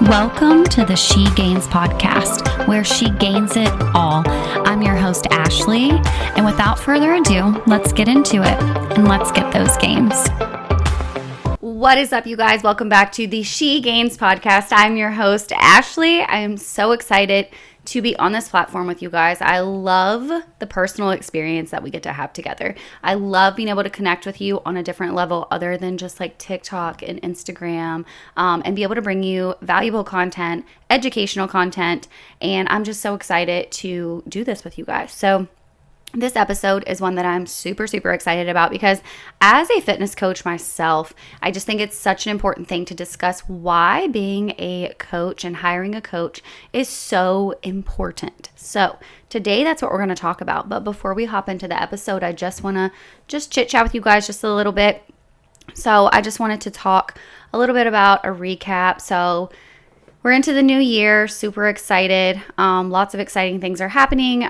Welcome to the She Gains podcast, where she gains it all. I'm your host, Ashley, and without further ado, let's get into it and let's get those gains. What is up, you guys? Welcome back to the She Gains podcast. I'm your host, Ashley. I am so excited to be on this platform with you guys. I love the personal experience that we get to have together. I love being able to connect with you on a different level other than just like TikTok and Instagram, and be able to bring you valuable content, educational content, and I'm just so excited to do this with you guys. So this episode is one that I'm super excited about because as a fitness coach myself, I just think it's such an important thing to discuss why being a coach and hiring a coach is so important. So today that's what we're going to talk about. But before we hop into the episode, I just want to chit chat with you guys just a little bit. So I just wanted to talk a little bit about a recap. So we're into the new year, super excited. Lots of exciting things are happening.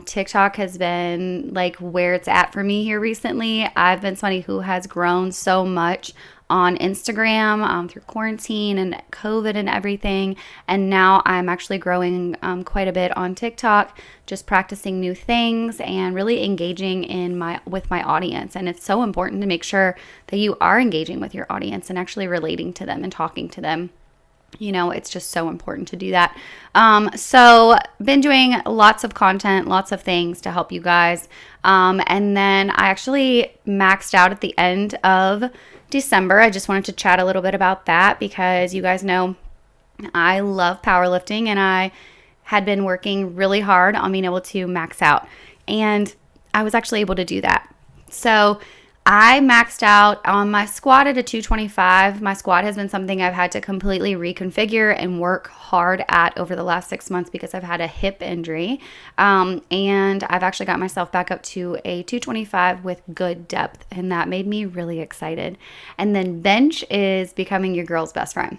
TikTok has been like where it's at for me here recently. I've been somebody who has grown so much on Instagram through quarantine and COVID and everything. And now I'm actually growing quite a bit on TikTok, just practicing new things and really engaging with my audience. And it's so important to make sure that you are engaging with your audience and actually relating to them and talking to them. You know, it's just so important to do that. So been doing lots of content, lots of things to help you guys. And then I actually maxed out at the end of December. I just wanted to chat a little bit about that because you guys know I love powerlifting and I had been working really hard on being able to max out. And I was actually able to do that. So I maxed out on my squat at a 225. My squat has been something I've had to completely reconfigure and work hard at over the last 6 months because I've had a hip injury. And I've actually got myself back up to a 225 with good depth, and that made me really excited. And then bench is becoming your girl's best friend.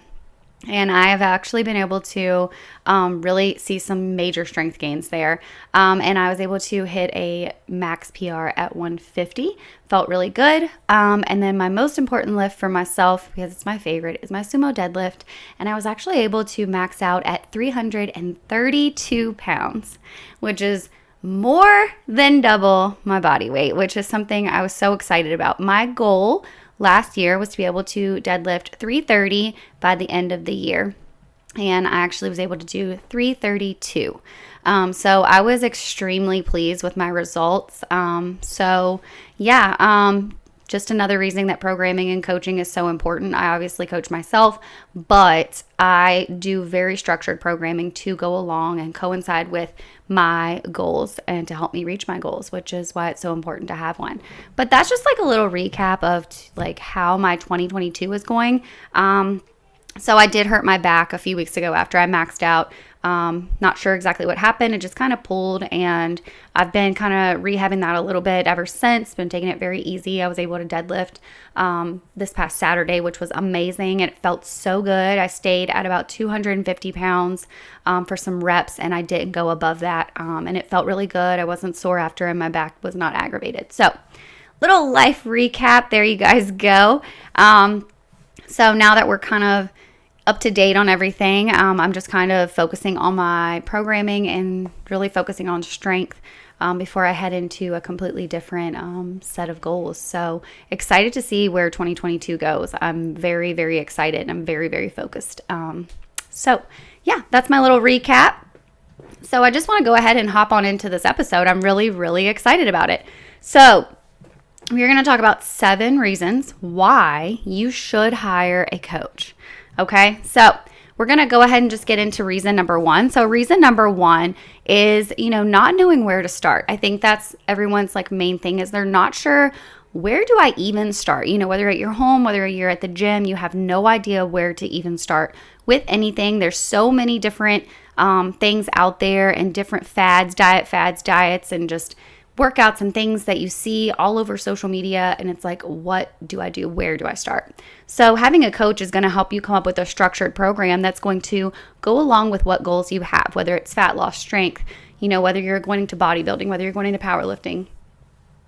And I have actually been able to really see some major strength gains there. And I was able to hit a max PR at 150. Felt really good. And then my most important lift for myself, because it's my favorite, is my sumo deadlift. And I was actually able to max out at 332 pounds, which is more than double my body weight, which is something I was so excited about. My goal last year was to be able to deadlift 330 by the end of the year. And I actually was able to do 332. So I was extremely pleased with my results. Just another reason that programming and coaching is so important. I obviously coach myself, but I do very structured programming to go along and coincide with my goals and to help me reach my goals, which is why it's so important to have one. But that's just like a little recap of like how my 2022 is going. So I did hurt my back a few weeks ago after I maxed out. Not sure exactly what happened. It just kind of pulled, and I've been kind of rehabbing that a little bit ever since. Been taking it very easy. I was able to deadlift this past Saturday, which was amazing. It felt so good. I stayed at about 250 pounds for some reps, and I didn't go above that. And it felt really good. I wasn't sore after, and my back was not aggravated. So, little life recap. There you guys go. So now that we're kind of up to date on everything, I'm just kind of focusing on my programming and really focusing on strength before I head into a completely different set of goals. So excited to see where 2022 goes. I'm very, very excited. I'm very, very focused. So yeah, that's my little recap. So I just want to go ahead and hop on into this episode. I'm really, really excited about it. So we're going to talk about 7 reasons why you should hire a coach. Okay, so we're going to go ahead and just get into reason number 1. So reason number 1 is, not knowing where to start. I think that's everyone's like main thing is they're not sure, where do I even start? Whether at your home, whether you're at the gym, you have no idea where to even start with anything. There's so many different things out there and different diets, and just workouts and things that you see all over social media, and it's like, what do I do? Where do I start? So having a coach is going to help you come up with a structured program that's going to go along with what goals you have, whether it's fat loss, strength, whether you're going into bodybuilding, whether you're going into powerlifting,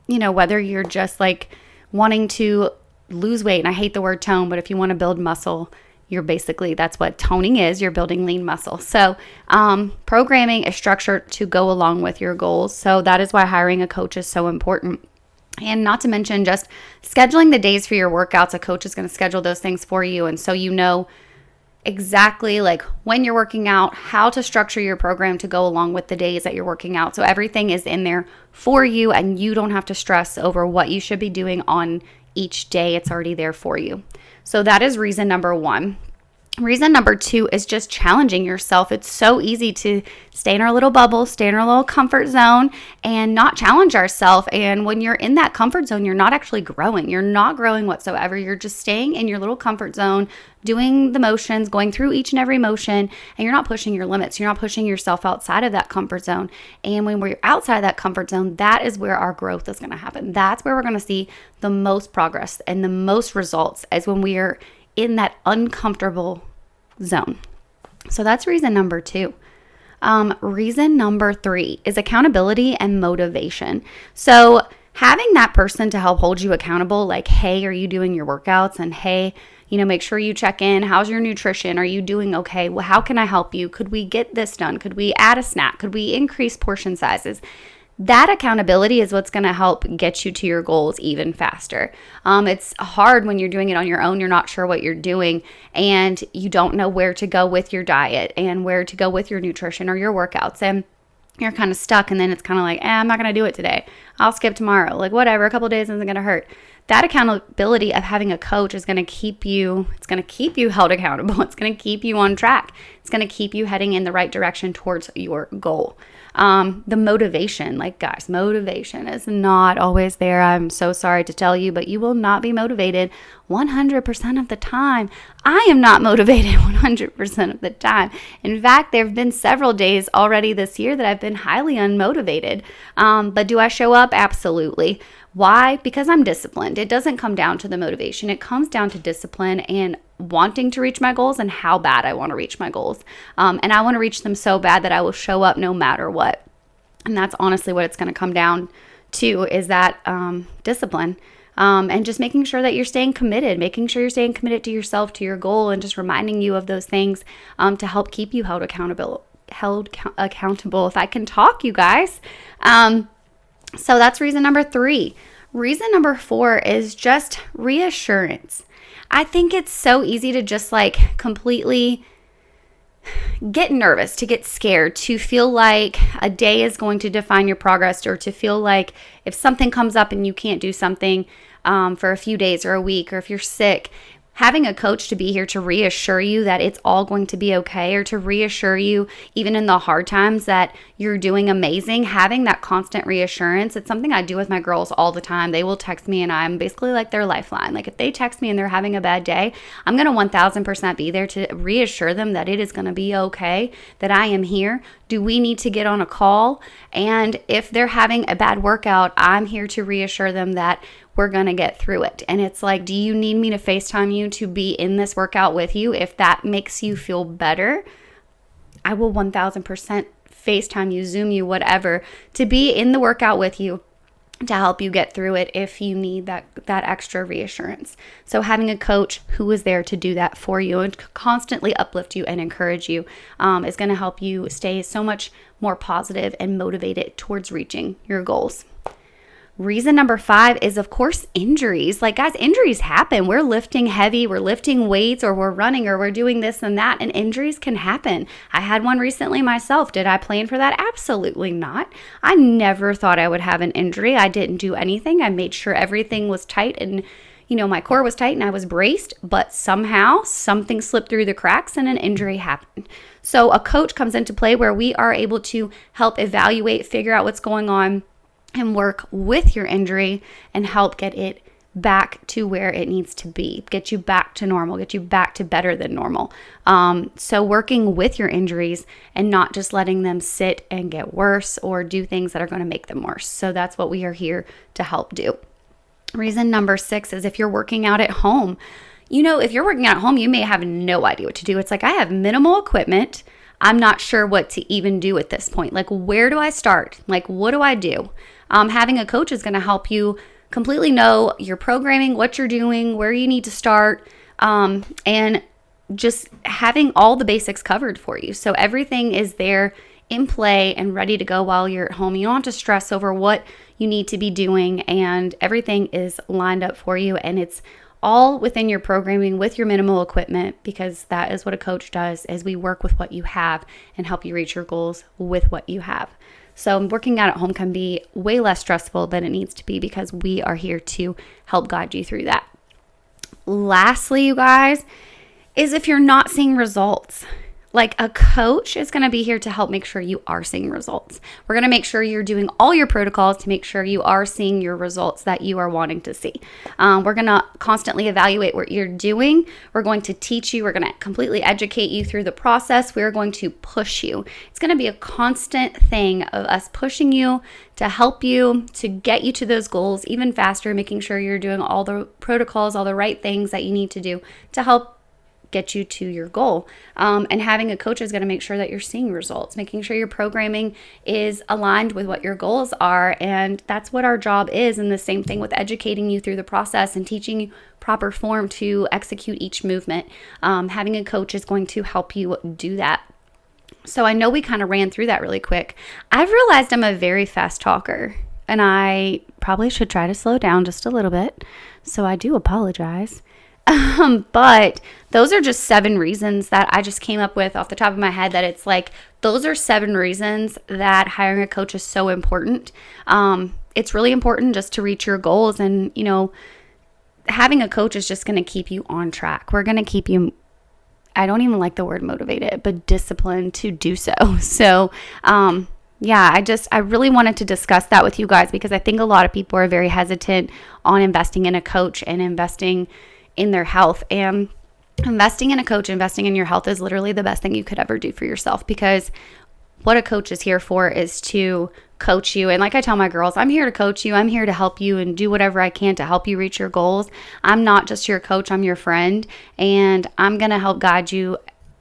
whether you're just like wanting to lose weight, and I hate the word tone, but if you want to build muscle, that's what toning is. You're building lean muscle. So programming a structure to go along with your goals. So that is why hiring a coach is so important. And not to mention just scheduling the days for your workouts. A coach is going to schedule those things for you. And so you know exactly like when you're working out, how to structure your program to go along with the days that you're working out. So everything is in there for you and you don't have to stress over what you should be doing on each day. It's already there for you. So that is reason number 1. Reason number 2 is just challenging yourself. It's so easy to stay in our little bubble, stay in our little comfort zone and not challenge ourselves. And when you're in that comfort zone, you're not actually growing. You're not growing whatsoever. You're just staying in your little comfort zone, doing the motions, going through each and every motion, and you're not pushing your limits. You're not pushing yourself outside of that comfort zone. And when we're outside of that comfort zone, that is where our growth is going to happen. That's where we're going to see the most progress and the most results, as when we are in that uncomfortable zone. So that's reason number 2. Reason number 3 is accountability and motivation. So having that person to help hold you accountable, like, hey, are you doing your workouts? And hey, make sure you check in. How's your nutrition? Are you doing okay? Well, how can I help you? Could we get this done? Could we add a snack? Could we increase portion sizes? That accountability is what's going to help get you to your goals even faster. It's hard when you're doing it on your own. You're not sure what you're doing and you don't know where to go with your diet and where to go with your nutrition or your workouts. And you're kind of stuck, and then it's kind of like, I'm not going to do it today. I'll skip tomorrow. Like, whatever, a couple of days isn't going to hurt. That accountability of having a coach is going to keep you held accountable. It's going to keep you on track. It's going to keep you heading in the right direction towards your goal. The motivation, guys, motivation is not always there. I'm so sorry to tell you, but you will not be motivated 100% of the time. I am not motivated 100% of the time. In fact, there have been several days already this year that I've been highly unmotivated. But do I show up? Absolutely. Why? Because I'm disciplined. It doesn't come down to the motivation. It comes down to discipline and wanting to reach my goals and how bad I want to reach my goals. And I want to reach them so bad that I will show up no matter what. And that's honestly what it's going to come down to, is that discipline. And just making sure that you're staying committed, to yourself, to your goal, and just reminding you of those things to help keep you held accountable. If I can talk, you guys. So that's reason number 3. Reason number 4 is just reassurance. I think it's so easy to just completely get nervous, to get scared, to feel like a day is going to define your progress, or to feel like if something comes up and you can't do something for a few days or a week, or if you're sick, having a coach to be here to reassure you that it's all going to be okay, or to reassure you even in the hard times that you're doing amazing, having that constant reassurance. It's something I do with my girls all the time. They will text me and I'm basically like their lifeline. If they text me and they're having a bad day, I'm going to 1000% be there to reassure them that it is going to be okay, that I am here. Do we need to get on a call? And if they're having a bad workout, I'm here to reassure them that we're going to get through it. And it's like, do you need me to FaceTime you to be in this workout with you? If that makes you feel better, I will 1000% FaceTime you, Zoom you, whatever, to be in the workout with you, to help you get through it if you need that extra reassurance. So having a coach who is there to do that for you and constantly uplift you and encourage you is going to help you stay so much more positive and motivated towards reaching your goals. Reason number 5 is, of course, injuries. Guys, injuries happen. We're lifting heavy, we're lifting weights, or we're running, or we're doing this and that, and injuries can happen. I had one recently myself. Did I plan for that? Absolutely not. I never thought I would have an injury. I didn't do anything. I made sure everything was tight and my core was tight and I was braced, but somehow something slipped through the cracks and an injury happened. So a coach comes into play where we are able to help evaluate, figure out what's going on, and work with your injury and help get it back to where it needs to be, get you back to normal, get you back to better than normal. So working with your injuries and not just letting them sit and get worse or do things that are going to make them worse. So that's what we are here to help do. Reason number 6 is if you're working out at home. If you're working out at home, you may have no idea what to do. It's like, I have minimal equipment. I'm not sure what to even do at this point. Where do I start? What do I do? Having a coach is going to help you completely know your programming, what you're doing, where you need to start, and just having all the basics covered for you. So everything is there in play and ready to go while you're at home. You don't have to stress over what you need to be doing, and everything is lined up for you, and it's all within your programming with your minimal equipment, because that is what a coach does, is we work with what you have and help you reach your goals with what you have. So working out at home can be way less stressful than it needs to be, because we are here to help guide you through that. Lastly, you guys, is if you're not seeing results, like a coach is going to be here to help make sure you are seeing results. We're going to make sure you're doing all your protocols to make sure you are seeing your results that you are wanting to see. We're going to constantly evaluate what you're doing. We're going to teach you. We're going to completely educate you through the process. We're going to push you. It's going to be a constant thing of us pushing you to help you, to get you to those goals even faster, making sure you're doing all the protocols, all the right things that you need to do to help get you to your goal. And having a coach is going to make sure that you're seeing results, making sure your programming is aligned with what your goals are. And that's what our job is. And the same thing with educating you through the process and teaching you proper form to execute each movement. Having a coach is going to help you do that. So I know we kind of ran through that really quick. I've realized I'm a very fast talker, and I probably should try to slow down just a little bit. So I do apologize. But those are just 7 reasons that I just came up with off the top of my head, that it's like, those are 7 reasons that hiring a coach is so important. It's really important just to reach your goals, and, having a coach is just going to keep you on track. We're going to keep you, I don't even like the word motivated, but disciplined to do so. So, I really wanted to discuss that with you guys, because I think a lot of people are very hesitant on investing in a coach and investing in their health. And investing in a coach, investing in your health is literally the best thing you could ever do for yourself, because what a coach is here for is to coach you. And like I tell my girls, I'm here to coach you. I'm here to help you and do whatever I can to help you reach your goals. I'm not just your coach, I'm your friend, and I'm going to help guide you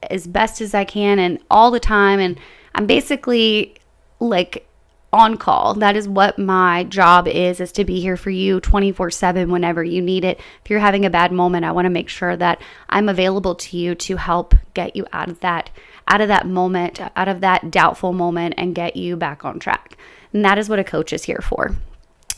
as best as I can and all the time. And I'm basically like on call. That is what my job is to be here for you 24/7 whenever you need it. If you're having a bad moment, I want to make sure that I'm available to you to help get you out of that moment, out of that doubtful moment, and get you back on track. And that is what a coach is here for.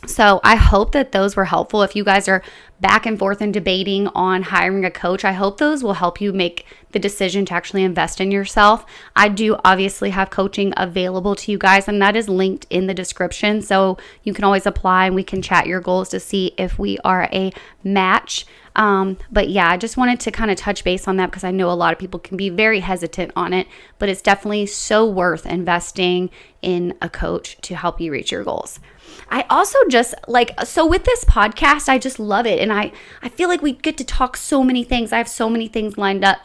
So I hope that those were helpful. If you guys are back and forth and debating on hiring a coach, I hope those will help you make the decision to actually invest in yourself. I do obviously have coaching available to you guys, and that is linked in the description. So you can always apply and we can chat your goals to see if we are a match. But yeah, I just wanted to kind of touch base on that, because I know a lot of people can be very hesitant on it, but it's definitely so worth investing in a coach to help you reach your goals. I also just so with this podcast, I just love it. And I feel like we get to talk so many things. I have so many things lined up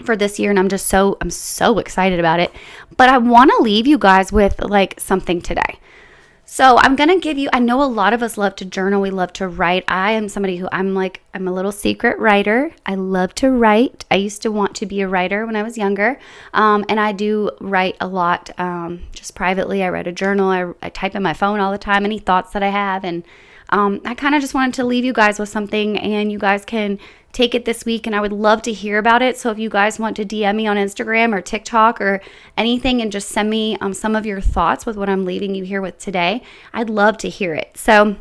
for this year, and I'm so excited about it. But I want to leave you guys with something today. So I'm going to give you, I know a lot of us love to journal. We love to write. I am somebody who I'm a little secret writer. I love to write. I used to want to be a writer when I was younger. And I do write a lot, just privately. I write a journal. I type in my phone all the time, any thoughts that I have. And I kind of just wanted to leave you guys with something, and you guys can take it this week, and I would love to hear about it. So if you guys want to DM me on Instagram or TikTok or anything and just send me some of your thoughts with what I'm leaving you here with today, I'd love to hear it. So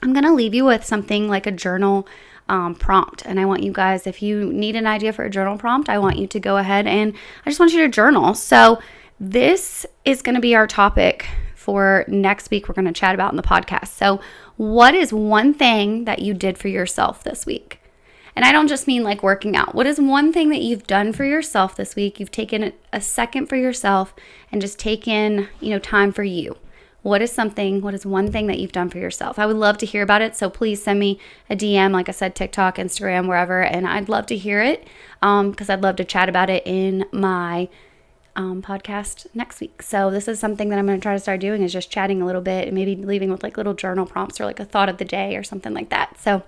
I'm going to leave you with something like a journal prompt. And I want you guys, if you need an idea for a journal prompt, I want you to go ahead and I just want you to journal. So this is going to be our topic for next week. We're going to chat about in the podcast. So what is one thing that you did for yourself this week? And I don't just mean like working out. What is one thing that you've done for yourself this week? You've taken a second for yourself and just taken, time for you. What is one thing that you've done for yourself? I would love to hear about it. So please send me a DM, like I said, TikTok, Instagram, wherever. And I'd love to hear it because I'd love to chat about it in my podcast next week. So this is something that I'm going to try to start doing, is just chatting a little bit and maybe leaving with little journal prompts or a thought of the day or something like that. So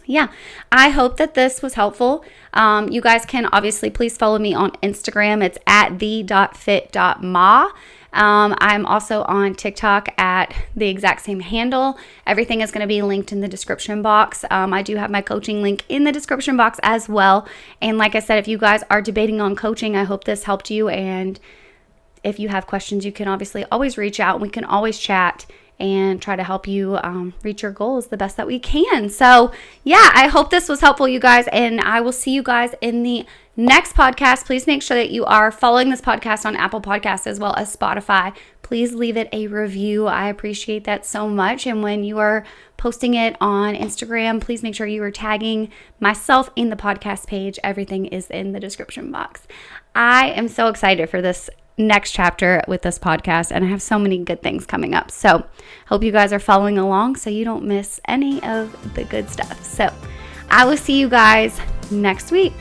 yeah, I hope that this was helpful. You guys can obviously please follow me on Instagram. It's at the.fit.ma. I'm also on TikTok at the exact same handle. Everything is going to be linked in the description box. I do have my coaching link in the description box as well. And like I said, if you guys are debating on coaching, I hope this helped you. And if you have questions, you can obviously always reach out. We can always chat and try to help you reach your goals the best that we can. So yeah, I hope this was helpful, you guys, and I will see you guys in the next podcast. Please make sure that you are following this podcast on Apple Podcasts as well as Spotify. Please leave it a review. I appreciate that so much. And when you are posting it on Instagram, please make sure you are tagging myself in the podcast page. Everything is in the description box. I am so excited for this next chapter with this podcast, and I have so many good things coming up. So hope you guys are following along so you don't miss any of the good stuff. So I will see you guys next week.